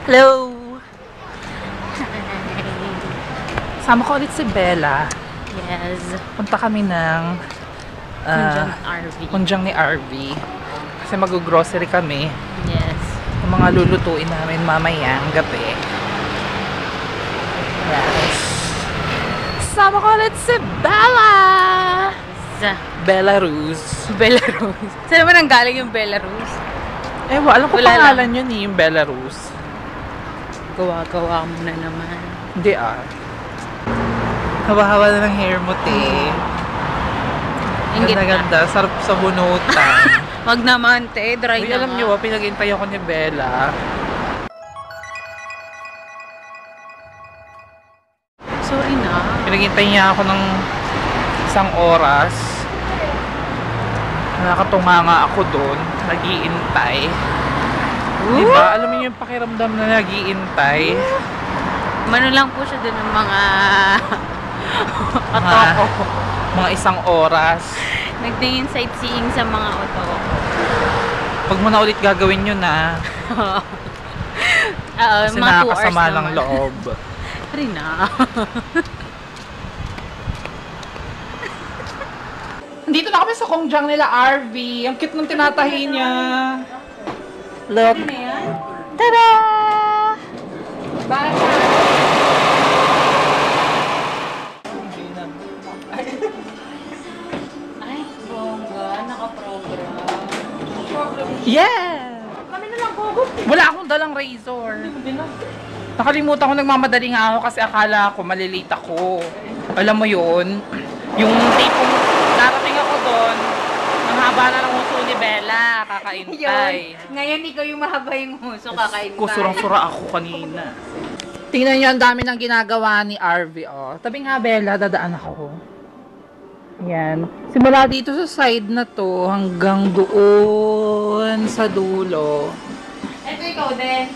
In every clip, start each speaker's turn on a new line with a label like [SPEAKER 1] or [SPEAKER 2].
[SPEAKER 1] Hello! Sama ko ulit si Bella.
[SPEAKER 2] Yes.
[SPEAKER 1] Punta kami ng
[SPEAKER 2] Kunjang RV.
[SPEAKER 1] Kunjang ni RV. Kasi mag-grocery kami.
[SPEAKER 2] Yes.
[SPEAKER 1] Yung mga lulutuin namin mamayang gabi. Yes. Sama ko ulit si Bella! Belarus.
[SPEAKER 2] Belarus. Saan naman ang galing yung Belarus?
[SPEAKER 1] Alam ko
[SPEAKER 2] Wala
[SPEAKER 1] pangalan yun yung Belarus.
[SPEAKER 2] Gawa-gawa mo na naman.
[SPEAKER 1] Hindi Hawa-hawa na ng hair mo, te.
[SPEAKER 2] Ingit na.
[SPEAKER 1] Ganda-ganda. Sarap sa bunutan.
[SPEAKER 2] Wag naman, te. Dry
[SPEAKER 1] Uy,
[SPEAKER 2] na
[SPEAKER 1] alam
[SPEAKER 2] nga.
[SPEAKER 1] niyo ba, pinag-intay ako ni Bella.
[SPEAKER 2] Sorry na.
[SPEAKER 1] Pinag-intay niya ako ng isang oras. Nakatunga nga ako doon. Nag-iintay. Diba? Alam niyo yung pakiramdam na nag-iintay?
[SPEAKER 2] Mano lang po siya dun ng mga otoko.
[SPEAKER 1] Mga isang oras.
[SPEAKER 2] Nagtingin sightseeing sa mga otoko.
[SPEAKER 1] Pag mo na ulit gagawin yun na. Kasi
[SPEAKER 2] mga 2 hours
[SPEAKER 1] nakakasama ng
[SPEAKER 2] naman.
[SPEAKER 1] loob.
[SPEAKER 2] Sorry na.
[SPEAKER 1] Dito na kami sa Kunjang nila RV. Ang cute ng tinatahi niya. Look. Tada!
[SPEAKER 2] Ay, bongga. Naka-program.
[SPEAKER 1] Yeah!
[SPEAKER 2] Kami na lang gugup.
[SPEAKER 1] Wala akong dalang razor. Nakalimutan ko, nagmamadali nga ako kasi akala ko malilate ako. Alam mo yun? Yung tipong darating ako doon, ang haba na ng uso ni Bella, kakaintay.
[SPEAKER 2] Ngayon, ikaw yung mahaba yung huso, kakaintay.
[SPEAKER 1] Kusurang-sura ako kanina. Tingnan niyo, ang dami ng ginagawa ni RV. Oh. Tabi nga, Bella, dadaan ako. Yan. Simula dito sa side na to, hanggang doon sa dulo.
[SPEAKER 2] Ito ikaw din.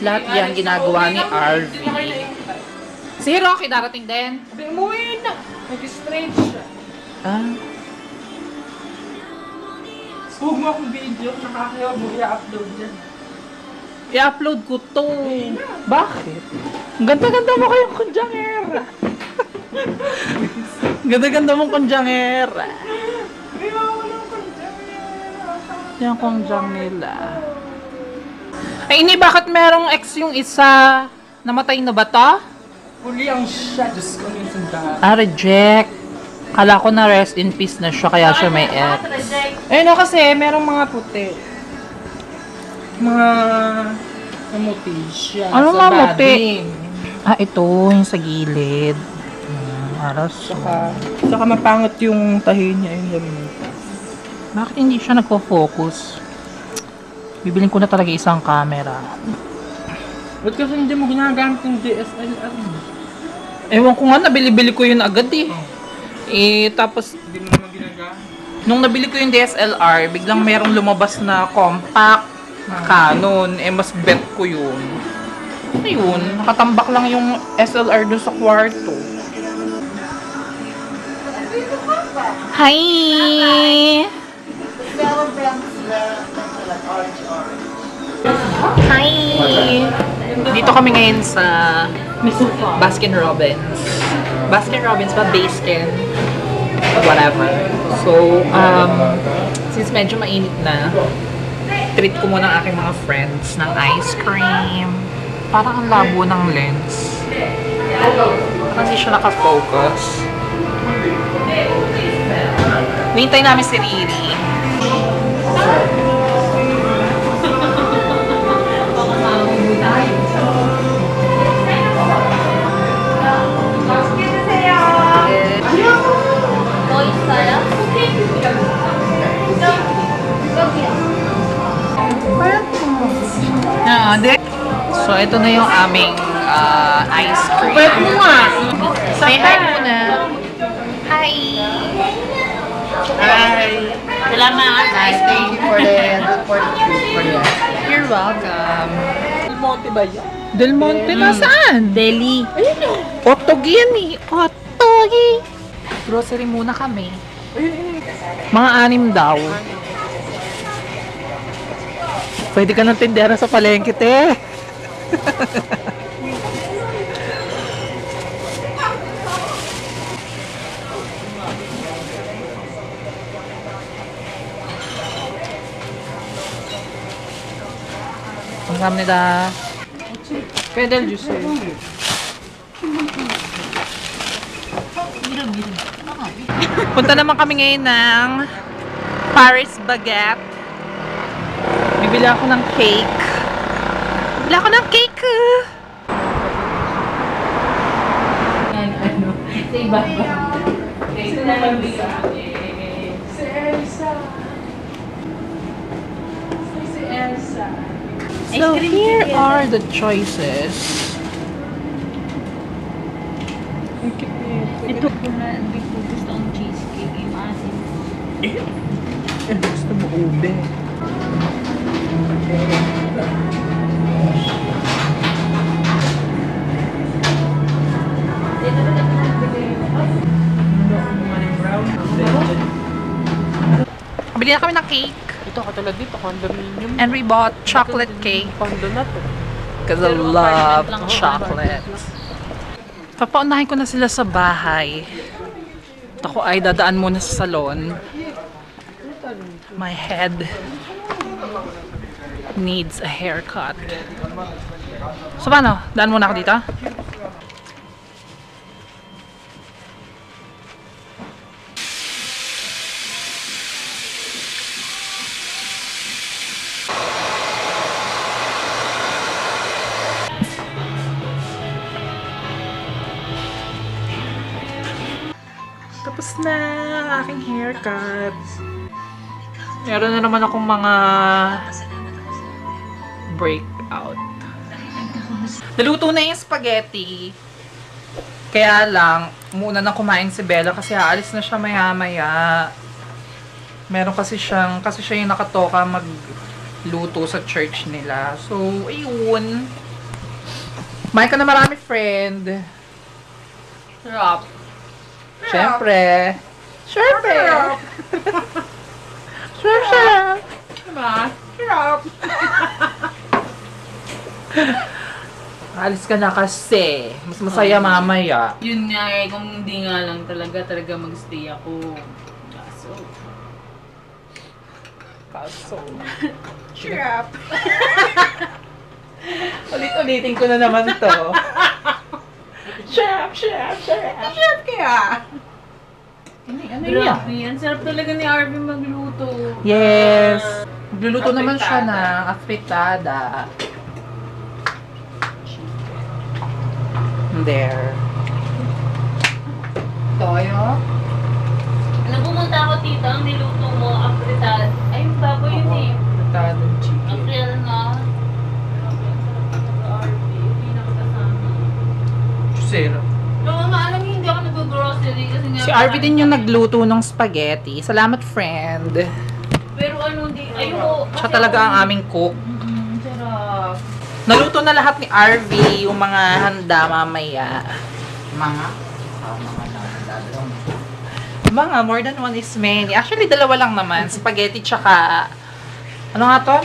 [SPEAKER 1] Lahat yan ginagawa ni RV. Si Rocky darating din.
[SPEAKER 2] Umuwi na. Nag-stretch siya.
[SPEAKER 1] Ah,
[SPEAKER 3] Huwag mo akong video, nakakayaw mo i-upload yan.
[SPEAKER 1] i-upload ko to. Bakit? Ang ganda-ganda mo kayong kunjangera. Ganda-ganda mong kunjangera.
[SPEAKER 3] Kaya wala akong dyan.
[SPEAKER 1] Yung kunjang nila. Ay, ini, bakit merong ex yung isa? Namatay na ba to?
[SPEAKER 3] Huli ang siya. Diyos ko yung sandahan.
[SPEAKER 1] Reject. Kala ko na rest in peace na siya, kaya siya may ex.
[SPEAKER 3] Eh no, kasi merong mga puti. Mga namuti siya.
[SPEAKER 1] Ano
[SPEAKER 3] sa
[SPEAKER 1] mga muti?
[SPEAKER 3] bading.
[SPEAKER 1] Ito, yung sa gilid. Aras.
[SPEAKER 3] Saka mapangit yung tahi niya yung lamig.
[SPEAKER 1] Bakit hindi siya nagpo-focus? Bibilin ko na talaga isang camera.
[SPEAKER 3] Ba't kasi hindi mo ginagamit yung DSLR mo?
[SPEAKER 1] Ewan ko nga, nabili-bili ko yun agad eh. Tapos,
[SPEAKER 3] Hindi mo naman ginagamit.
[SPEAKER 1] nung nabili ko yung DSLR, biglang merong lumabas na compact Canon. Mas bet ko yun. Ayun, nakatambak lang yung SLR dun sa kwarto. Hi! Hi! Dito kami ngayon sa Baskin Robbins. Baskin Robbins ba? Baskin? Whatever. So, since medyo mainit na, treat ko muna ang aking mga friends ng ice cream. Parang ang labo ng lens. Parang hindi siya nakafocus. Hintay namin si Riri. So, ito na yung aming ice cream.
[SPEAKER 3] Pwede mo nga!
[SPEAKER 1] Say hi muna. Hi!
[SPEAKER 3] Hi!
[SPEAKER 2] Salamat.
[SPEAKER 3] Thank you for the treat for you.
[SPEAKER 1] You're welcome.
[SPEAKER 3] Del Monte ba yan?
[SPEAKER 1] Del Monte, nasaan?
[SPEAKER 2] Delhi.
[SPEAKER 1] Otogi yan eh. Otogi. Grocery muna kami. Mga 6 daw. Pwede ka ng tindera sa palengke, te. 감사합니다. 페델 주스. Punta naman kami ngayon ng Paris Baguette. Bibili ako ng cake. Bibili ako ng cake!
[SPEAKER 2] Ano? Sa iba ba? Ito naman bisa.
[SPEAKER 3] Si Elsa. Si Elsa.
[SPEAKER 1] So here are the choices.
[SPEAKER 2] Ito ko na, hindi ko gusto ang cheesecake. Yung asin.
[SPEAKER 1] Gusto mo ube. Bili na kami ng cake.
[SPEAKER 3] Ito katulad dito, condominium.
[SPEAKER 1] And we bought chocolate cake.
[SPEAKER 3] Condo na to.
[SPEAKER 1] Because I love chocolate. Papaunahin ko na sila sa bahay. At ako ay dadaan muna sa salon. My head needs a haircut. So paano? Daan muna ako dito? Tapos na ang aking haircut. Meron na naman akong mga breakout. Naluto na yung spaghetti. Kaya lang, muna na kumain si Bella kasi aalis na siya maya-maya. Meron kasi siya yung nakatoka magluto sa church nila. So, ayun. Kumain ka na marami, friend.
[SPEAKER 2] Sarap.
[SPEAKER 1] Siyempre. Siyempre. Siyempre.
[SPEAKER 2] Diba? Sarap.
[SPEAKER 1] Alis ka na kasi. Mas masaya mamaya.
[SPEAKER 2] Yun nga eh, kung hindi nga lang talaga magstay ako.
[SPEAKER 1] Kaso. Siyap. Ulit-ulitin ko na naman to. Siyap.
[SPEAKER 2] Sarap kaya.
[SPEAKER 1] Ano
[SPEAKER 2] Grabe yan. Sarap talaga ni Arvin magluto.
[SPEAKER 1] Yes. Magluluto naman siya ng afritada. There. Toyo.
[SPEAKER 2] Nung pumunta ako dito, ang niluto mo, apritat. Ay, yung baboy yun eh.
[SPEAKER 1] Afritada chicken.
[SPEAKER 2] April nga.
[SPEAKER 1] Zero.
[SPEAKER 2] Oo nga, alam niyo, hindi ako nag-grocery kasi nga...
[SPEAKER 1] Si Arvin din yung nagluto ng spaghetti. Salamat, friend.
[SPEAKER 2] Pero ano, hindi, ayoko.
[SPEAKER 1] Siya talaga ang aming cook.
[SPEAKER 2] Sarap.
[SPEAKER 1] Naluto na lahat ni RV yung mga handa mamaya. Mga more than one is many. Actually, dalawa lang naman. Spaghetti tsaka... Ano nga to?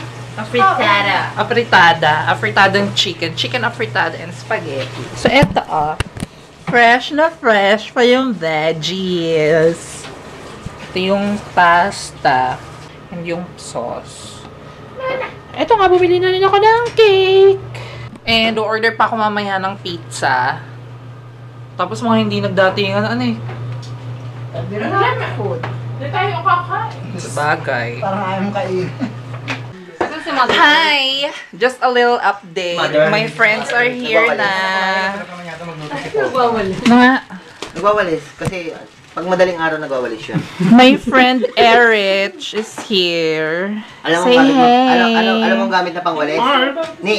[SPEAKER 2] Afritada.
[SPEAKER 1] Afritadang chicken. Chicken afritada and spaghetti. So, eto fresh na fresh pa yung veggies. Ito yung pasta. And yung sauce. Eto nga, bumili na rin ako ng cake. And order pa ako mamaya ng pizza. Tapos mga hindi nagdatingan, ano eh.
[SPEAKER 2] Food. Hindi tayo kakain.
[SPEAKER 1] Sabagay.
[SPEAKER 4] Parang ayaw mo kain.
[SPEAKER 1] Hi! Just a little update.
[SPEAKER 4] Mother.
[SPEAKER 1] My friends are here na.
[SPEAKER 2] Nagwawala.
[SPEAKER 1] Mga,
[SPEAKER 4] Nagwawalis. Kasi pag madaling araw nagwawalis siya.
[SPEAKER 1] my friend Erich is here.
[SPEAKER 4] Alam mo
[SPEAKER 1] Say
[SPEAKER 4] gamit mo,
[SPEAKER 1] hey.
[SPEAKER 4] alam mo gamit na pangwalis? Ni.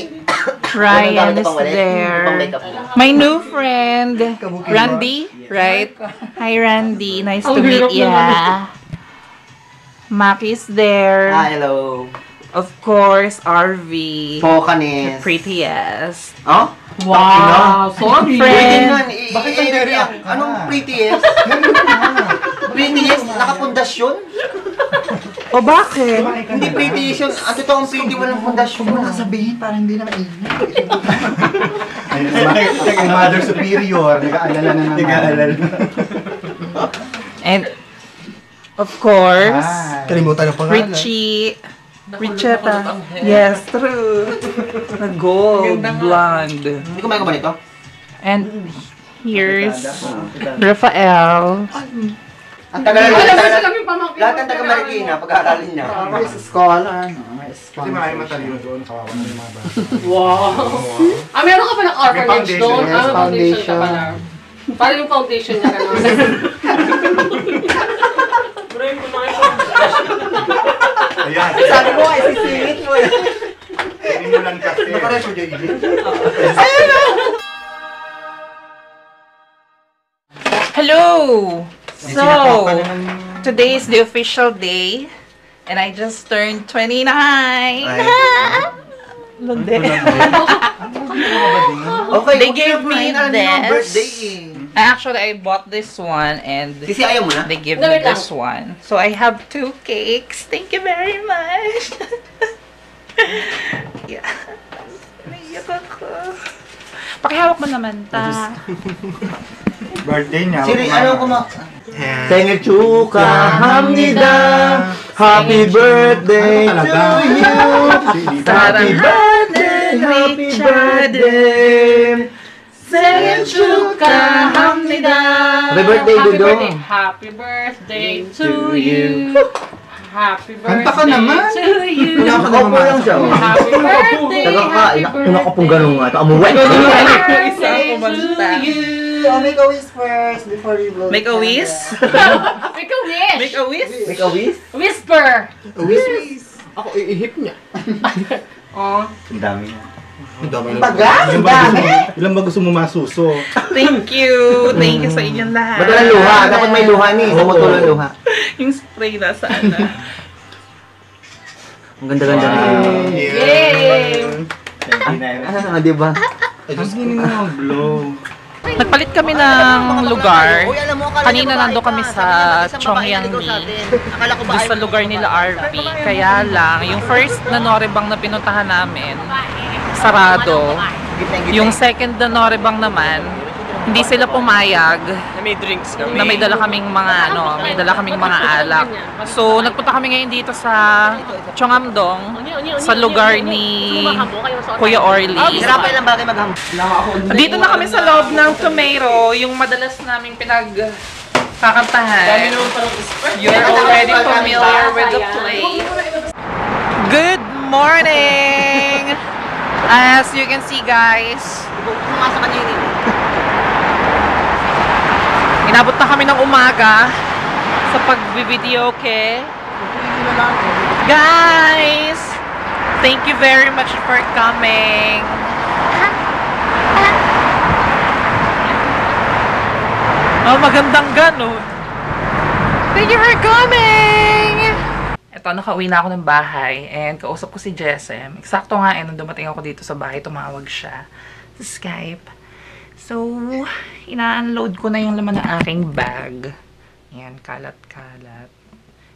[SPEAKER 1] Ryan is
[SPEAKER 4] Pang
[SPEAKER 1] there.
[SPEAKER 4] makeup mo.
[SPEAKER 1] My new friend, Randy, right? Hi, Randy. Nice to meet ya. Maki's there.
[SPEAKER 4] Hello.
[SPEAKER 1] Of course, RV.
[SPEAKER 4] Focus.
[SPEAKER 1] Prettiest.
[SPEAKER 4] Oh?
[SPEAKER 1] Wow, sorry. Friend.
[SPEAKER 4] Bakit ang Anong prettiest? Prettiest? Nakapundasyon?
[SPEAKER 1] O bakit?
[SPEAKER 4] Hindi pretty yun. Ang totoong pretty, walang pundasyon.
[SPEAKER 5] Huwag mo na sabihin para hindi na mainit. Bakit? Ang Mother Superior, nag-aalala na naman. Nag-aalala.
[SPEAKER 1] And, of course,
[SPEAKER 5] Kalimutan ang pangalan.
[SPEAKER 1] Richie. Richetta. Yes, true. Na gold, blonde.
[SPEAKER 4] Hindi kumain ko ba nito?
[SPEAKER 1] And here's Rafael.
[SPEAKER 4] Ang tagal lahat ng taga Marikina, pag-aaralin niya.
[SPEAKER 5] May scholar, may sponsor. Kasi maraming matalino doon, kawawa na yung mga bata.
[SPEAKER 6] Wow! Meron ka pa ng orphanage
[SPEAKER 5] May
[SPEAKER 6] doon?
[SPEAKER 5] foundation, yes,
[SPEAKER 6] Foundation ka
[SPEAKER 5] foundation.
[SPEAKER 6] pala. Paano yung foundation niya gano'n?
[SPEAKER 5] Ayan.
[SPEAKER 4] Sabi mo, ay sisingit mo.
[SPEAKER 5] Sinimulan kasi. Nakareso dyan, Iggy.
[SPEAKER 1] Hello! So, today is the official day. And I just turned 29. Lande.
[SPEAKER 4] Okay,
[SPEAKER 1] They gave me this.
[SPEAKER 4] birthday eh.
[SPEAKER 1] Actually, I bought this one and
[SPEAKER 4] Sisi, ayaw mo na?
[SPEAKER 1] they give
[SPEAKER 6] No,
[SPEAKER 1] me
[SPEAKER 6] wait lang.
[SPEAKER 1] this one. So I have 2 cakes. Thank you very much. Yeah. Naiyak ako. Pakihawak mo naman ta.
[SPEAKER 5] Birthday niya.
[SPEAKER 4] Siri, ano ko ma...
[SPEAKER 5] 생일 축하합니다. Happy birthday
[SPEAKER 4] Ano
[SPEAKER 5] to you.
[SPEAKER 1] Happy birthday,
[SPEAKER 5] birthday.
[SPEAKER 1] 생일 축하합니다.
[SPEAKER 4] Happy birthday, Dudong.
[SPEAKER 6] Happy birthday to you. Happy
[SPEAKER 5] Kanta ka
[SPEAKER 6] birthday
[SPEAKER 5] naman.
[SPEAKER 6] to you.
[SPEAKER 4] Nakakaupo lang siya. oh.
[SPEAKER 6] Happy birthday,
[SPEAKER 4] Nagkakain.
[SPEAKER 6] happy
[SPEAKER 4] Ano ka pong ganun nga ito? Amuwet!
[SPEAKER 6] birthday to you.
[SPEAKER 5] Make a wish first before you blow.
[SPEAKER 1] Make a wish?
[SPEAKER 6] Make a wish.
[SPEAKER 1] Make a wish?
[SPEAKER 4] Make a wish?
[SPEAKER 6] Whisper.
[SPEAKER 5] Wish.
[SPEAKER 6] Ako iihip niya. Oh.
[SPEAKER 5] Ang dami niya. Ang dami na.
[SPEAKER 4] Baga? Ang dami?
[SPEAKER 5] Ilan ba gusto mo masuso?
[SPEAKER 1] Thank you. Thank you sa inyong lahat.
[SPEAKER 4] Ba't walang luha? Dapat may luha ni. Sumutulong luha.
[SPEAKER 1] Yung spray na sana.
[SPEAKER 4] Ang ganda-ganda na.
[SPEAKER 6] Yay!
[SPEAKER 4] Ah, di ba?
[SPEAKER 5] Ang gini mo mag-blow.
[SPEAKER 1] Nagpalit kami ng lugar. Kanina nando kami sa Chongyangni. Doon sa lugar nila RP. Kaya lang, yung first na Norebang na pinuntahan namin, sarado. Yung second na Norebang naman, hindi sila pumayag
[SPEAKER 3] Na may drinks kami.
[SPEAKER 1] na may dala kaming mga may dala kaming mga alak. So, nagpunta kami ngayon dito sa Chongamdong, sa lugar ni Kuya Orly.
[SPEAKER 4] Hirapan lang bagay magham.
[SPEAKER 1] Dito na kami sa loob ng Tomato, yung madalas naming pinagkakantahan. You're already familiar with the place. Good morning! As you can see, guys, inabot na kami ng umaga sa pag-video, okay? Guys, thank you very much for coming. Oh, magandang ganun. Thank you for coming! Ito, nakauwi na ako ng bahay and kausap ko si Jessem. Eksakto nga nung dumating ako dito sa bahay, tumawag siya sa Skype. So, ina-unload ko na yung laman ng aking bag. Ayan, kalat-kalat.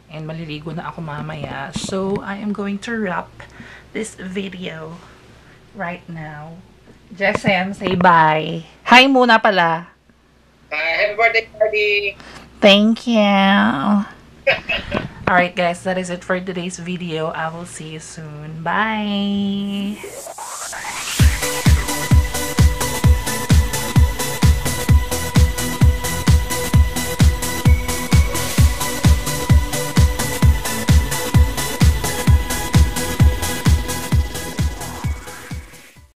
[SPEAKER 1] And maliligo na ako mamaya. So, I am going to wrap this video right now. Jessem, say bye. Hi muna pala.
[SPEAKER 3] Happy birthday party!
[SPEAKER 1] Thank you. Alright guys, that is it for today's video. I will see you soon. Bye!